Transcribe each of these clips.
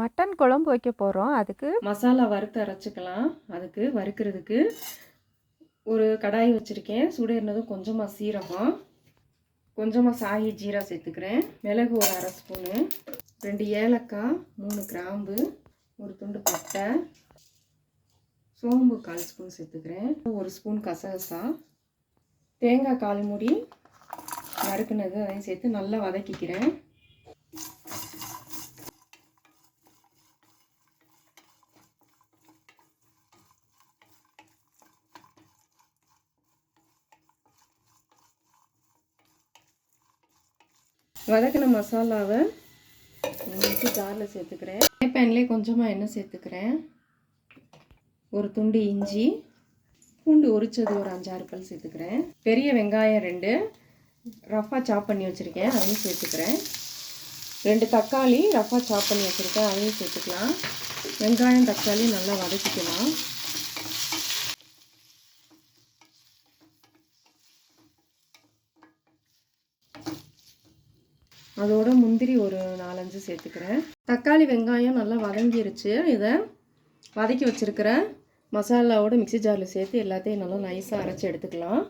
Mutton குழம்பு வைக்க போகிறோம். அதுக்கு மசாலா வறுத்து அரைச்சிக்கலாம். அதுக்கு வறுக்கிறதுக்கு ஒரு கடாய் வச்சுருக்கேன். சூடேறினதும் கொஞ்சமாக சீரகம், கொஞ்சமாக சாயி ஜீரா சேர்த்துக்கிறேன். மிளகு ஒரு 1/2 ஸ்பூனு, 2 ஏலக்காய், 3 கிராம்பு, ஒரு துண்டு பட்டை, சோம்பு 1/4 ஸ்பூன் சேர்த்துக்கிறேன். 1 ஸ்பூன் கசகசா, தேங்காய் 1/4 மூடி நறுக்குனது அதையும் சேர்த்து நல்லா வதக்கிக்கிறேன். வதக்கின மசாலாவை மிக்ஸி ஜாரில் சேர்த்துக்கிறேன். பேன்லேயே கொஞ்சமாக எண்ணெய் சேர்த்துக்கிறேன். ஒரு துண்டு இஞ்சி, பூண்டு உரிச்சது ஒரு 5-6 பல் சேர்த்துக்கிறேன். பெரிய வெங்காயம் 2 ரஃபாக சாப் பண்ணி வச்சுருக்கேன், அதையும் சேர்த்துக்கிறேன். 2 தக்காளி ரஃபாக சாப் பண்ணி வச்சுருக்கேன், அதையும் சேர்த்துக்கலாம். வெங்காயம் தக்காளி நல்லா வதக்கிக்கலாம். அதோட முந்திரி ஒரு 4-5 சேர்த்துக்கிறேன். தக்காளி வெங்காயம் நல்லா வதங்கிருச்சு. இதை வதக்கி வச்சுருக்கிற மசாலாவோட மிக்ஸி ஜாரில் சேர்த்து எல்லாத்தையும் நல்லா நைஸாக அரைச்சி எடுத்துக்கலாம்.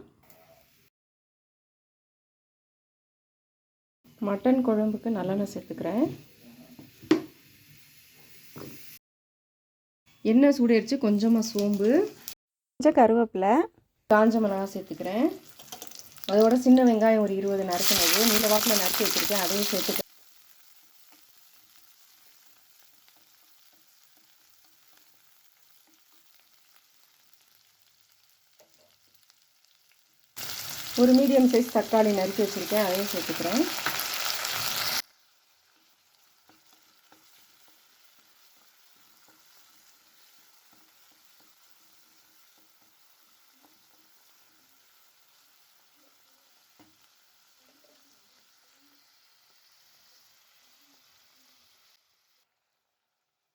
மட்டன் குழம்புக்கு நல்லெண்ணெய் சேர்த்துக்கிறேன். எண்ணெய் சூடேறிச்சு, கொஞ்சமாக சோம்பு, கொஞ்சம் கருவேப்பிலை, காஞ்ச மிளகாய் சேர்த்துக்கிறேன். அதோட சின்ன வெங்காயம் ஒரு 20 நறுக்குனது நீல வாக்கில் நறுக்கி வச்சுருக்கேன், அதையும் சேர்த்துக்கிறேன். ஒரு மீடியம் சைஸ் தக்காளி நறுக்கி வச்சுருக்கேன், அதையும் சேர்த்துக்கிறேன்.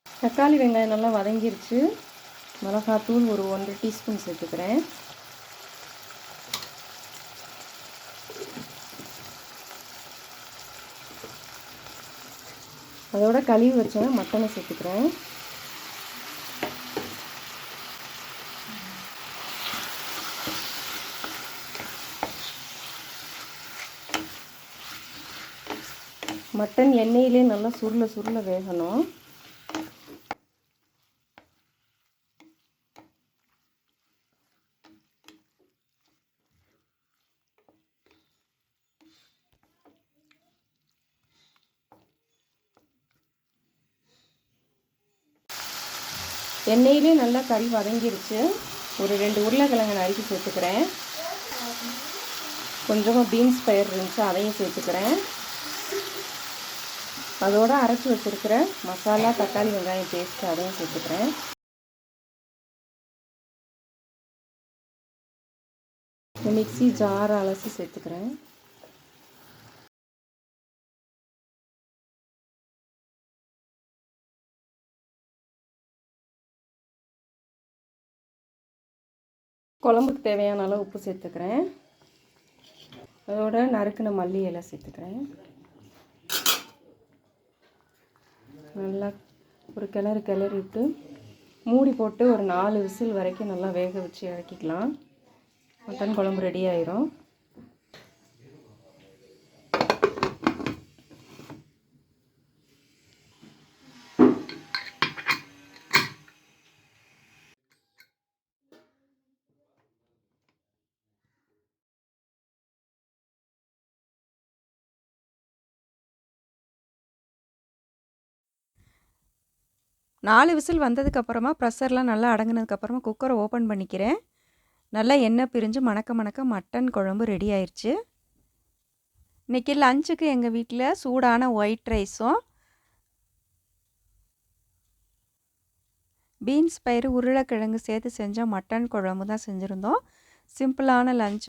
தக்காளி வெங்காயம் நல்லா வதங்கிருச்சு. மிளகாத்தூள் ஒரு 1 டீஸ்பூன் சேர்த்துக்கிறேன். அதோட கழுவி வச்ச மட்டனை சேர்த்துக்கிறேன். மட்டன் எண்ணெயிலே நல்லா சுருள வேகணும். எண்ணெயிலே நல்லா கறி வதங்கிருச்சு. ஒரு 2 உருளைக்கிழங்கு நறுக்கி சேர்த்துக்கிறேன். கொஞ்சமாக பீன்ஸ் பயிர் இருந்துச்சு, அதையும் சேர்த்துக்கிறேன். அதோடு அரைச்சி வச்சுருக்கிற மசாலா தக்காளி வெங்காயம் பேஸ்ட்டு அதையும் சேர்த்துக்கிறேன். மிக்ஸி ஜார் அலசி சேர்த்துக்கிறேன். குழம்புக்கு தேவையான அளவு உப்பு சேர்த்துக்கிறேன். அதோட நறுக்கின மல்லி இலை சேர்த்துக்கிறேன். நல்லா ஒரு கிளறி விட்டு மூடி போட்டு ஒரு 4 விசில் வரைக்கும் நல்லா வேக வச்சு இறக்கிக்கலாம். மட்டன் குழம்பு ரெடி ஆயிரும். நாலு விசில் வந்ததுக்கப்புறமா ப்ரெஷர்லாம் நல்லா அடங்கினதுக்கப்புறமா குக்கரை ஓப்பன் பண்ணிக்கிறேன். நல்லா எண்ணெய் பிரிஞ்சு மணக்க மட்டன் குழம்பு ரெடி ஆயிடுச்சு. இன்றைக்கி லஞ்சுக்கு எங்கள் வீட்டில் சூடான ஒயிட் ரைஸும் பீன்ஸ் பயிறு உருளைக்கிழங்கு சேர்த்து செஞ்ச மட்டன் குழம்பு தான் செஞ்சுருந்தோம். சிம்பிளான லஞ்ச்.